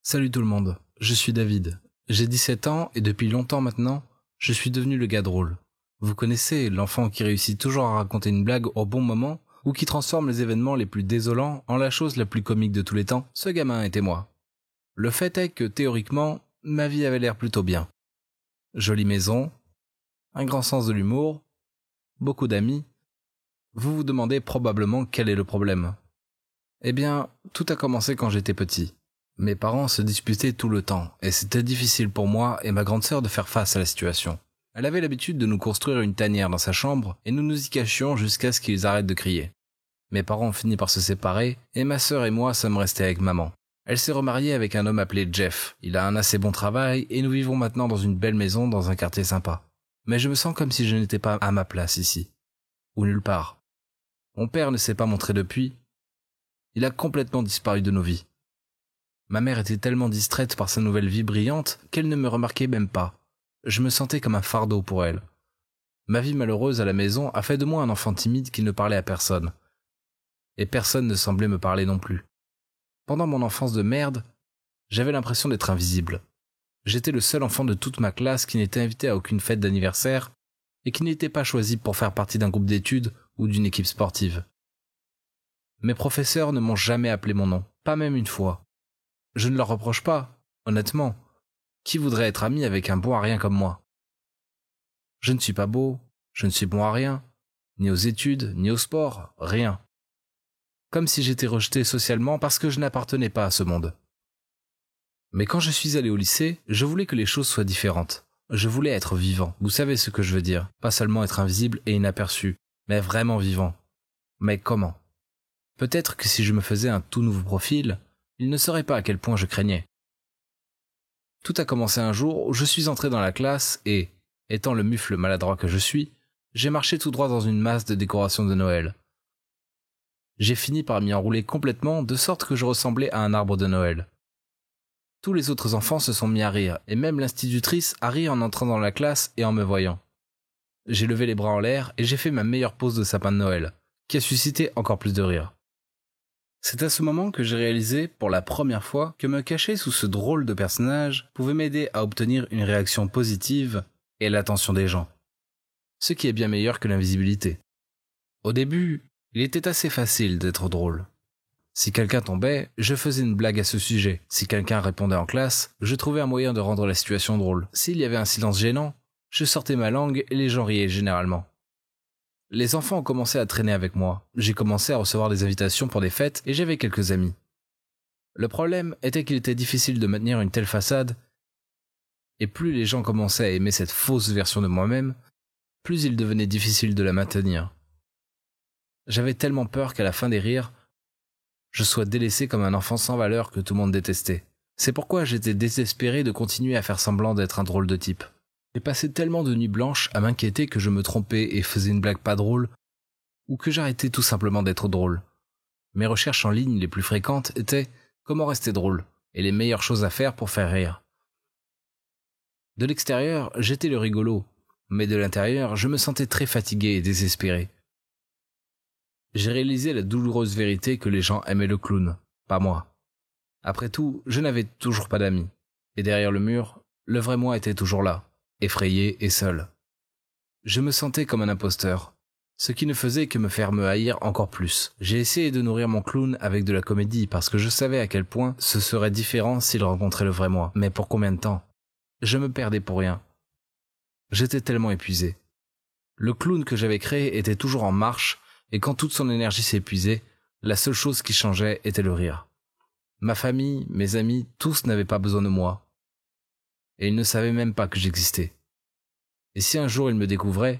Salut tout le monde, je suis David. J'ai 17 ans et depuis longtemps maintenant, je suis devenu le gars drôle. Vous connaissez l'enfant qui réussit toujours à raconter une blague au bon moment ou qui transforme les événements les plus désolants en la chose la plus comique de tous les temps? Ce gamin était moi. Le fait est que théoriquement, ma vie avait l'air plutôt bien. Jolie maison, un grand sens de l'humour, beaucoup d'amis. Vous vous demandez probablement quel est le problème. Eh bien, tout a commencé quand j'étais petit. Mes parents se disputaient tout le temps, et c'était difficile pour moi et ma grande sœur de faire face à la situation. Elle avait l'habitude de nous construire une tanière dans sa chambre, et nous nous y cachions jusqu'à ce qu'ils arrêtent de crier. Mes parents ont fini par se séparer, et ma sœur et moi sommes restés avec maman. Elle s'est remariée avec un homme appelé Jeff. Il a un assez bon travail, et nous vivons maintenant dans une belle maison dans un quartier sympa. Mais je me sens comme si je n'étais pas à ma place ici. Ou nulle part. Mon père ne s'est pas montré depuis. Il a complètement disparu de nos vies. Ma mère était tellement distraite par sa nouvelle vie brillante qu'elle ne me remarquait même pas. Je me sentais comme un fardeau pour elle. Ma vie malheureuse à la maison a fait de moi un enfant timide qui ne parlait à personne. Et personne ne semblait me parler non plus. Pendant mon enfance de merde, j'avais l'impression d'être invisible. J'étais le seul enfant de toute ma classe qui n'était invité à aucune fête d'anniversaire et qui n'était pas choisi pour faire partie d'un groupe d'études ou d'une équipe sportive. Mes professeurs ne m'ont jamais appelé mon nom, pas même une fois. Je ne leur reproche pas, honnêtement. Qui voudrait être ami avec un bon à rien comme moi? Je ne suis pas beau, je ne suis bon à rien, ni aux études, ni au sport, rien. Comme si j'étais rejeté socialement parce que je n'appartenais pas à ce monde. Mais quand je suis allé au lycée, je voulais que les choses soient différentes. Je voulais être vivant, vous savez ce que je veux dire, pas seulement être invisible et inaperçu, mais vraiment vivant. Mais comment? Peut-être que si je me faisais un tout nouveau profil, il ne saurait pas à quel point je craignais. Tout a commencé un jour où je suis entré dans la classe et, étant le mufle maladroit que je suis, j'ai marché tout droit dans une masse de décorations de Noël. J'ai fini par m'y enrouler complètement de sorte que je ressemblais à un arbre de Noël. Tous les autres enfants se sont mis à rire et même l'institutrice a ri en entrant dans la classe et en me voyant. J'ai levé les bras en l'air et j'ai fait ma meilleure pose de sapin de Noël, qui a suscité encore plus de rire. C'est à ce moment que j'ai réalisé, pour la première fois, que me cacher sous ce drôle de personnage pouvait m'aider à obtenir une réaction positive et l'attention des gens. Ce qui est bien meilleur que l'invisibilité. Au début, il était assez facile d'être drôle. Si quelqu'un tombait, je faisais une blague à ce sujet. Si quelqu'un répondait en classe, je trouvais un moyen de rendre la situation drôle. S'il y avait un silence gênant, je sortais ma langue et les gens riaient généralement. Les enfants ont commencé à traîner avec moi. J'ai commencé à recevoir des invitations pour des fêtes et j'avais quelques amis. Le problème était qu'il était difficile de maintenir une telle façade, et plus les gens commençaient à aimer cette fausse version de moi-même, plus il devenait difficile de la maintenir. J'avais tellement peur qu'à la fin des rires, je sois délaissé comme un enfant sans valeur que tout le monde détestait. C'est pourquoi j'étais désespéré de continuer à faire semblant d'être un drôle de type. J'ai passé tellement de nuits blanches à m'inquiéter que je me trompais et faisais une blague pas drôle, ou que j'arrêtais tout simplement d'être drôle. Mes recherches en ligne les plus fréquentes étaient « Comment rester drôle ?» et les meilleures choses à faire pour faire rire. De l'extérieur, j'étais le rigolo, mais de l'intérieur, je me sentais très fatigué et désespéré. J'ai réalisé la douloureuse vérité que les gens aimaient le clown, pas moi. Après tout, je n'avais toujours pas d'amis, et derrière le mur, le vrai moi était toujours là, effrayé et seul. Je me sentais comme un imposteur, ce qui ne faisait que me faire me haïr encore plus. J'ai essayé de nourrir mon clown avec de la comédie parce que je savais à quel point ce serait différent s'il rencontrait le vrai moi. Mais pour combien de temps? Je me perdais pour rien. J'étais tellement épuisé. Le clown que j'avais créé était toujours en marche et quand toute son énergie s'épuisait, la seule chose qui changeait était le rire. Ma famille, mes amis, tous n'avaient pas besoin de moi. Et ils ne savaient même pas que j'existais. Et si un jour ils me découvraient,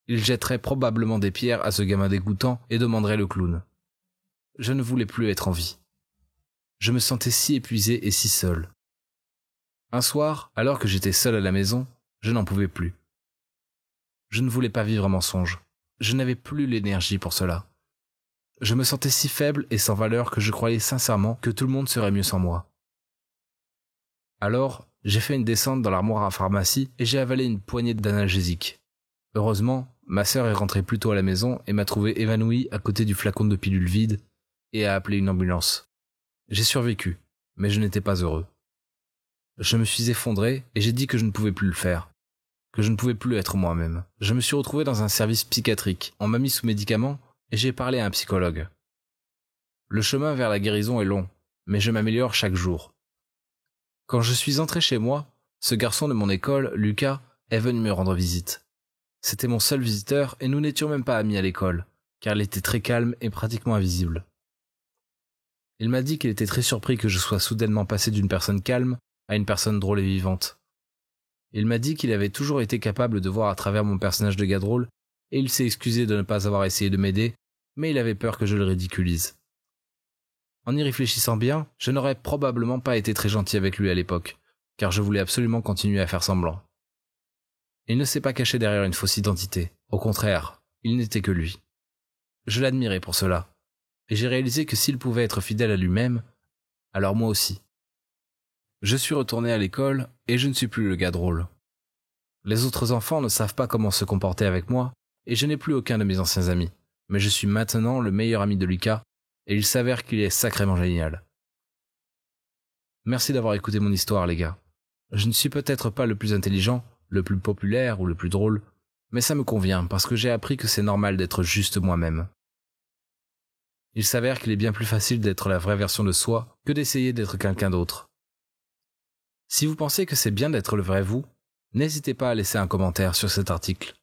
ils jetteraient probablement des pierres à ce gamin dégoûtant et demanderaient le clown. Je ne voulais plus être en vie. Je me sentais si épuisé et si seul. Un soir, alors que j'étais seul à la maison, je n'en pouvais plus. Je ne voulais pas vivre un mensonge. Je n'avais plus l'énergie pour cela. Je me sentais si faible et sans valeur que je croyais sincèrement que tout le monde serait mieux sans moi. Alors, j'ai fait une descente dans l'armoire à pharmacie et j'ai avalé une poignée d'analgésiques. Heureusement, ma sœur est rentrée plus tôt à la maison et m'a trouvé évanoui à côté du flacon de pilules vide et a appelé une ambulance. J'ai survécu, mais je n'étais pas heureux. Je me suis effondré et j'ai dit que je ne pouvais plus le faire, que je ne pouvais plus être moi-même. Je me suis retrouvé dans un service psychiatrique, on m'a mis sous médicaments et j'ai parlé à un psychologue. Le chemin vers la guérison est long, mais je m'améliore chaque jour. Quand je suis entré chez moi, ce garçon de mon école, Lucas, est venu me rendre visite. C'était mon seul visiteur et nous n'étions même pas amis à l'école, car il était très calme et pratiquement invisible. Il m'a dit qu'il était très surpris que je sois soudainement passé d'une personne calme à une personne drôle et vivante. Il m'a dit qu'il avait toujours été capable de voir à travers mon personnage de gars drôle et il s'est excusé de ne pas avoir essayé de m'aider, mais il avait peur que je le ridiculise. En y réfléchissant bien, je n'aurais probablement pas été très gentil avec lui à l'époque, car je voulais absolument continuer à faire semblant. Il ne s'est pas caché derrière une fausse identité. Au contraire, il n'était que lui. Je l'admirais pour cela, et j'ai réalisé que s'il pouvait être fidèle à lui-même, alors moi aussi. Je suis retourné à l'école et je ne suis plus le gars drôle. Les autres enfants ne savent pas comment se comporter avec moi et je n'ai plus aucun de mes anciens amis, mais je suis maintenant le meilleur ami de Lucas et il s'avère qu'il est sacrément génial. Merci d'avoir écouté mon histoire, les gars. Je ne suis peut-être pas le plus intelligent, le plus populaire ou le plus drôle, mais ça me convient parce que j'ai appris que c'est normal d'être juste moi-même. Il s'avère qu'il est bien plus facile d'être la vraie version de soi que d'essayer d'être quelqu'un d'autre. Si vous pensez que c'est bien d'être le vrai vous, n'hésitez pas à laisser un commentaire sur cet article.